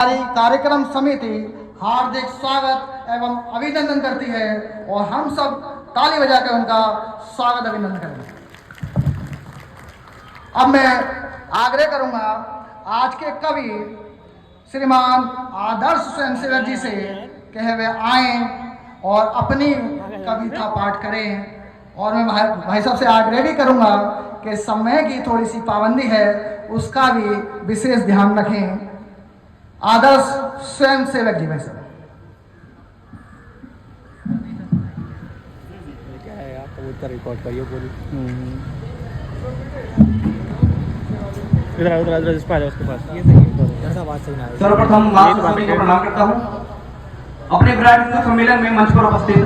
हमारी कार्यक्रम समिति हार्दिक स्वागत एवं अभिनंदन करती है और हम सब ताली बजाकर उनका स्वागत अभिनंदन करेंगे। अब मैं आग्रह करूंगा आज के कवि श्रीमान आदर्श स्वयंसेवक जी से कि वे आए और अपनी कविता पाठ करें। और मैं भाई साहब से आग्रह भी करूंगा कि समय की थोड़ी सी पाबंदी है, उसका भी विशेष ध्यान रखें। आदर्श स्वयंसेवक जी भाई साहब। क्या है आप कबूतर रिकॉर्ड करिए पूरी। इधर उधर जिस पास उसके पास ये सही है। ऐसा बात सही ना है। सर्वप्रथम सभी को प्रणाम करता हूँ। अपने विराट हिंदू सम्मेलन में मंच पर उपस्थित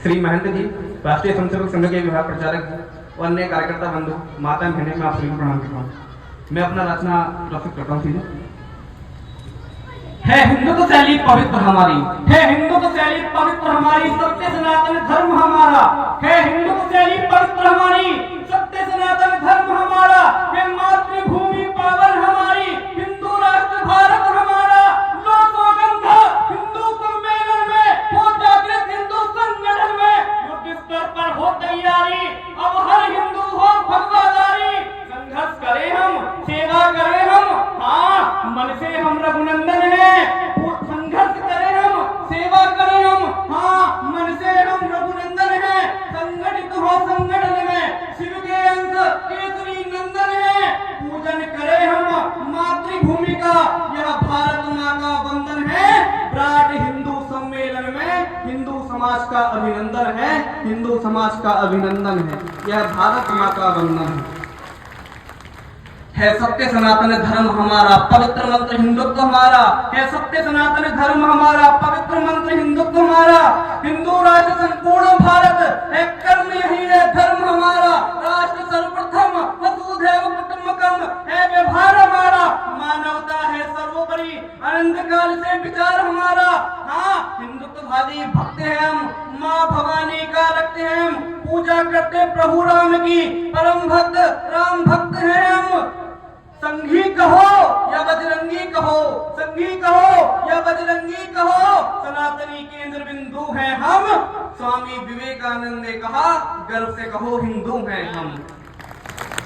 श्री महेंद्र जी, राष्ट्रीय स्वयंसेवक संघ के विभाग प्रचारक और अन्य कार्यकर्ता बंधु, माता बहनें, मैं आप सभी को प्रणाम करता हूँ। मैं अपना रचना प्रस्तुत करता हूँ। है हिंदुत्व शैली पवित्र हमारी, है हिंदुत्व शैली पवित्र हमारी, सत्य सनातन धर्म हमारा, है हिंदुत्व शैली पवित्र हमारी, सत्य सनातन धर्म हमारा, है मातृभूमि पावन हमारी, हिंदू राष्ट्र भारत हमारा। लो सौगंध हिंदू सम्मेलन में, हो जागृत हिंदू संगठन में, युद्ध स्तर पर हो तैयारी, अब हर हिंदू हो भगवादारी। संघर्ष करें हम, सेवा करें हम, हाँ मन से हम रघुनंदन हैं। संघर्ष करें हम, सेवा करें हम, हाँ मन से हम रघुनंदन हैं। संगठित हो संगठन में, शिव के अंश केसरी नंदन है। पूजन करें हम मातृभूमि का, यह भारत माँ का वंदन है। विराट हिंदू सम्मेलन में हिंदू समाज का अभिनंदन है, हिंदू समाज का अभिनंदन है, यह भारत माँ का वंदन है। सत्य सनातन धर्म हमारा, पवित्र मंत्र हिंदुत्व हमारा, है सत्य सनातन धर्म हमारा, पवित्र मंत्र हिंदुत्व हमारा। हिंदू राष्ट्र संपूर्ण भारत है, कर्म यही है धर्म हमारा। राष्ट्र सर्वप्रथम वसुधैव कुटुंबकम है व्यवहार हमारा। मानवता है सर्वोपरि, अनंत काल से विचार हमारा। हाँ हिंदुत्ववादी भक्त हैं हम, माँ भवानी का रखते हैं हम, पूजा करते प्रभु राम की, परम भक्त राम भक्त हैं हम। संघी कहो या बजरंगी कहो, संघी कहो या बजरंगी कहो, सनातनी केंद्र बिंदु हैं हम। स्वामी विवेकानंद ने कहा, गर्व से कहो हिंदू हैं हम।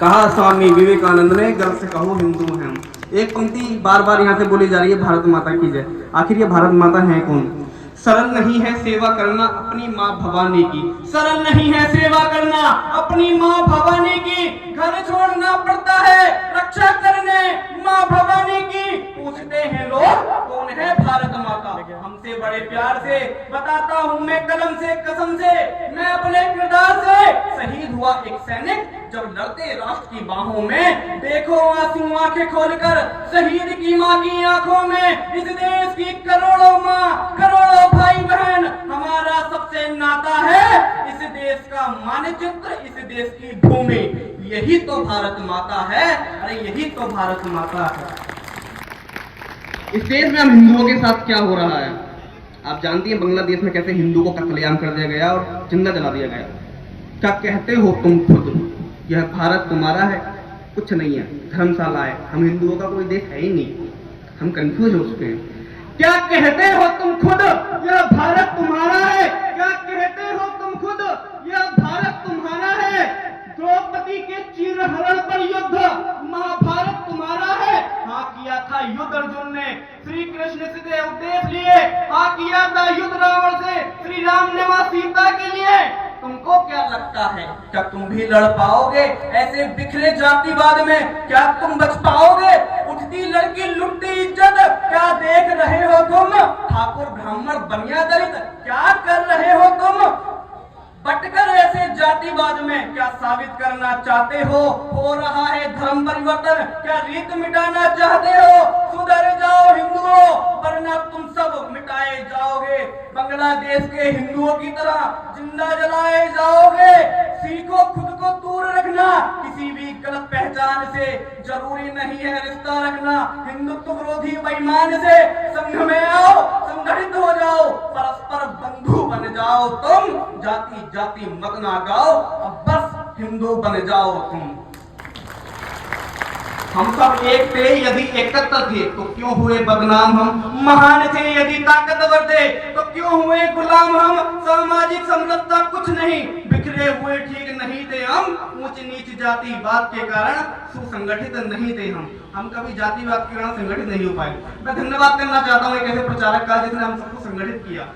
कहा स्वामी विवेकानंद ने, गर्व से कहो हिंदू हैं हम। एक पंक्ति बार बार यहाँ से बोली जा रही है, भारत माता की जय। आखिर ये भारत माता है कौन? सरल नहीं है सेवा करना अपनी माँ भवानी की, सरल नहीं है सेवा करना अपनी माँ भवानी की। घर छोड़ना पड़ता है रक्षा करने माँ भवानी की। पूछते हैं लोग कौन है भारत माता, हमसे बड़े प्यार से बताता हूँ मैं कलम से कसम से। मैं अपने किरदार से शहीद हुआ एक सैनिक, जब लड़ते राष्ट्र की बाहों में। देखो आंसू आंखें खोलकर शहीद की माँ की आंखों में। इस देश की करोड़ों माँ, करोड़ों भाई बहन, हमारा सबसे नाता है। इस देश का मानचित्र, इस देश की भूमि, यही तो भारत माता है। अरे यही तो भारत माता है। इस देश में हम हिंदुओं के साथ क्या हो रहा है आप जानती हैं। बांग्लादेश में कैसे हिंदू को कत्लेआम कर दिया गया और जिंदा जला दिया गया। क्या कहते हो तुम खुद, यह भारत तुम्हारा है? कुछ नहीं है, धर्मशाला है। हम हिंदुओं का कोई देश है ही नहीं, हम कंफ्यूज हो चुके हैं। क्या कहते हो तुम खुद, यह भारत तुम्हारा है? क्या कहते हो तुम खुद, यह भारत तुम्हारा है? द्रौपदी के चीरहरण पर युद्ध, महाभारत तुम्हारा है। हाँ किया था युद्ध अर्जुन ने श्री कृष्ण से उपदेश लिए। हाँ किया था युद्ध रावण से श्री राम ने मां सीता के लिए। तुमको क्या लगता है, क्या तुम भी लड़ पाओगे ऐसे बिखरे जातिवाद में? क्या तुम बच पाओगे? उठती लड़की लुटती इज्जत, क्या देख रहे हो तुम? ठाकुर ब्राह्मण बनिया दलित, क्या कर रहे हो तुम? बटकर ऐसे जातिवाद में क्या साबित करना चाहते हो? हो रहा है धर्म परिवर्तन, क्या रीत मिटाना चाहते हो? सुधर जाओ हिंदुओं, वरना तुम सब मिटाए जाओगे। बांग्लादेश के हिंदुओं की तरह जिंदा जलाए जाओगे। सीखो खुद को दूर रखना किसी भी गलत पहचान से, जरूरी नहीं है रिश्ता रखना हिंदुत्व विरोधी बेईमान से। संघ में आओ, संगठित हो जाओ, परस्पर बंधु बन जाओ तुम। जाति जाति मत ना गाओ, अब बस हिंदू बन जाओ तुम। हम सब एक थे यदि एकत्र थे तो क्यों हुए बदनाम हम, महान थे यदि ताकतवर थे तो क्यों हुए गुलाम हम, सामाजिक समरसता कुछ नहीं, बिखरे हुए ठीक नहीं थे हम, ऊंच नीच जातिवाद के कारण सुसंगठित नहीं थे हम कभी जातिवाद के कारण संगठित नहीं हो पाए। मैं धन्यवाद करना चाहता हूँ एक ऐसे प्रचारक का जिसने हम सबको संगठित किया।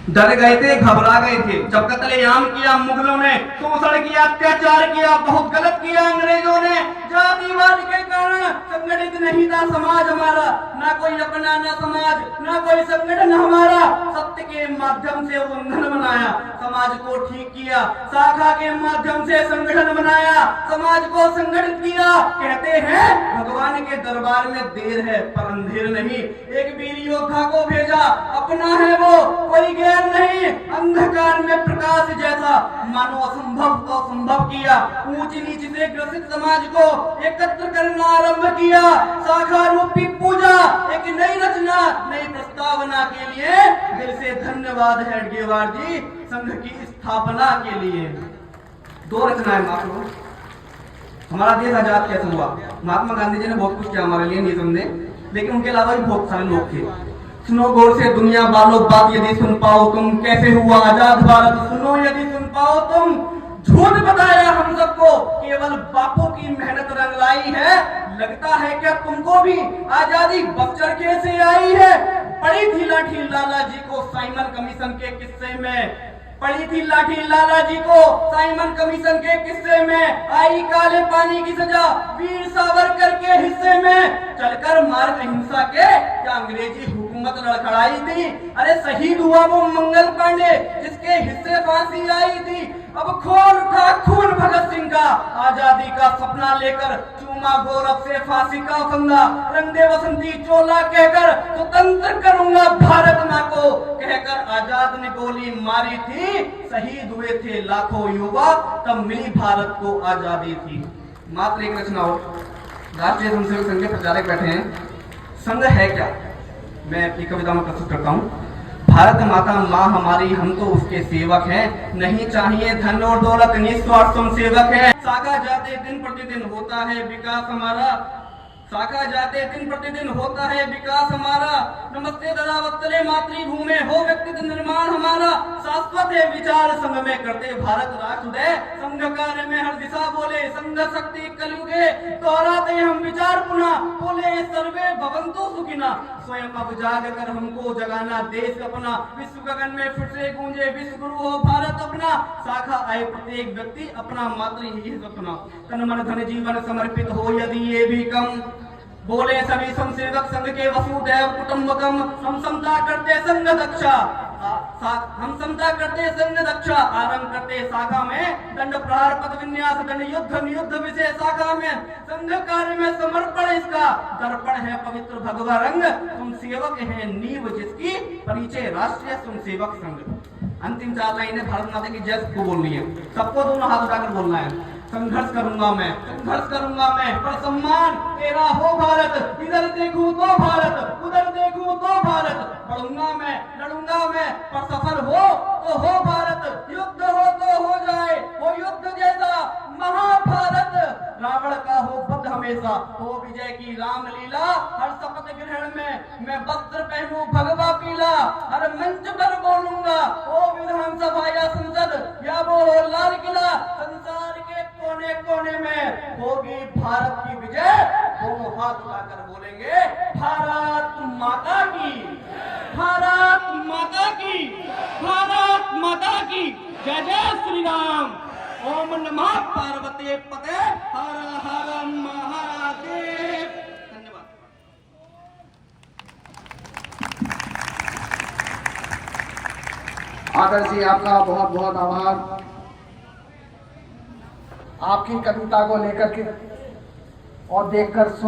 डर गए थे, घबरा गए थे जब कत्लेआम किया मुगलों ने, शोषण किया, अत्याचार किया, बहुत गलत किया अंग्रेजों ने। जातिवाद के कारण संगठित नहीं था समाज हमारा, ना कोई अपना ना समाज ना कोई संगठन हमारा। सत्य के माध्यम से बंधन बनाया, समाज को ठीक किया, शाखा के माध्यम से संगठन बनाया, समाज को संगठित किया। कहते हैं भगवान के दरबार में देर है पर अंधेर नहीं। एक वीर योद्धा को भेजा, अपना है वो, कोई गैर नहीं, अंधकार में प्रकाश जैसा, मानो असंभव को संभव किया। ऊंच नीच से ग्रसित समाज को एकत्र करना आरंभ किया। शाखा रूपी पूजा, एक नई रचना, नई प्रस्तावना के लिए दिल से धन्यवाद है हेडगेवार जी, संघ की स्थापना के लिए। दो रचनाएं मात्र, हमारा देश आजाद कैसे हुआ, महात्मा गांधी जी ने बहुत कुछ किया हमारे लिए निसंदेह, लेकिन उनके अलावा भी बहुत सारे लोग थे। सुनो गौर से दुनिया वालों बात यदि सुन पाओ तुम, कैसे हुआ आजाद भारत सुनो यदि सुन पाओ तुम। झूठ बताया हम सबको, केवल बापू की मेहनत रंग लाई है। लगता है क्या तुमको भी आजादी बख्तर कैसे आई है। पड़ी थी लाठी लाला जी को साइमन कमीशन के किस्से में, पड़ी थी लाठी लाला जी को साइमन कमीशन के किस्से में। आई काले पानी की सजा वीर सावरकर के हिस्से में। चलकर मार्ग अहिंसा के क्या अंग्रेजी हुकूमत लड़खड़ाई थी। अरे शहीद हुआ वो मंगल पांडे जिसके हिस्से फांसी आई थी। अब खोल उठा खून भगत सिंह का, आजादी का सपना लेकर चूमा गौरव से फांसी का फंदा। रंग दे बसंती चोला कहकर स्वतंत्र करूंगा भारत माँ को, कहकर आजाद ने गोली मारी थी। शहीद हुए थे लाखों युवा, तब मिली भारत को आजादी थी। मात्र एक रचना और, राष्ट्रीय स्वयंसेवक संघ के प्रचारक बैठे हैं। संघ है क्या, मैं अपनी कविता में प्रस्तुत करता हूँ। भारत माता माँ हमारी, हम तो उसके सेवक हैं, नहीं चाहिए धन और दौलत, निस्वार्थ स्वयंसेवक है। शाखा जाते दिन प्रतिदिन होता है विकास हमारा, शाखा जाते दिन प्रतिदिन होता है विकास हमारा। नमस्ते दादा वत्सले मातृभूमि हो व्यक्तित्व निर्माण हमारा। शाश्वत है विचार संघ में करते भारत राष्ट्र उदय। संघ कार्य में हर दिशा बोले संघ शक्ति कलयुगे। दोहराते हम विचार पुनः बोले सर्वे भवन्तु सुखिना। स्वयं अब जाग कर हमको जगाना देश अपना। विश्व गगन में फिर से गूंजे विश्व गुरु हो भारत अपना। शाखा आए प्रत्येक व्यक्ति अपना मात्र ही सपना। तन मन धन जीवन समर्पित हो यदि ये भी कम, बोले सभी स्वयंसेवक संघ के वसुधैव कुटुंबकम। हम समता करते संघ दक्षा, हम समता करते संघ दक्षा। आरंभ करते शाखा में दंड प्रहार पद विन्यास दंड युद्ध नियुद्ध विषय शाखा में। संघ कार्य में समर्पण इसका दर्पण है पवित्र भगवा रंग। तुम सेवक हैं नींव जिसकी, परिचय राष्ट्रीय स्वयंसेवक संघ। अंतिम 4 लाइनें भारत माता की जय को बोलनी है, सबको दोनों हाथ उठाकर बोलना है। संघर्ष करूंगा मैं, संघर्ष करूंगा मैं, पर सम्मान तेरा हो भारत। इधर देखूं तो भारत, उधर देखूं तो भारत। पढ़ूंगा मैं, लड़ूंगा मैं, पर सफल हो तो हो भारत। युद्ध हो तो हो जाए हो युद्ध जैसा महाभारत। रावण का हो वध हमेशा, हो विजय की रामलीला। हर शपथ ग्रहण में मैं वस्त्र पहनूं भगवा पीला। हर मंच पर बोलूंगा हो विधानसभा या संसद या वो हो लाल किला। संसार के कोने कोने में होगी भारत की विजय। दोनों हाथ उठाकर बोलेंगे भारत माता की, भारत माता की, भारत माता की जय। जय श्री राम। ओम नमः पार्वती पते, हर हर महादेव। धन्यवाद। आदर्श जी आपका बहुत बहुत आभार। आपकी कविता को लेकर के और देखकर सुन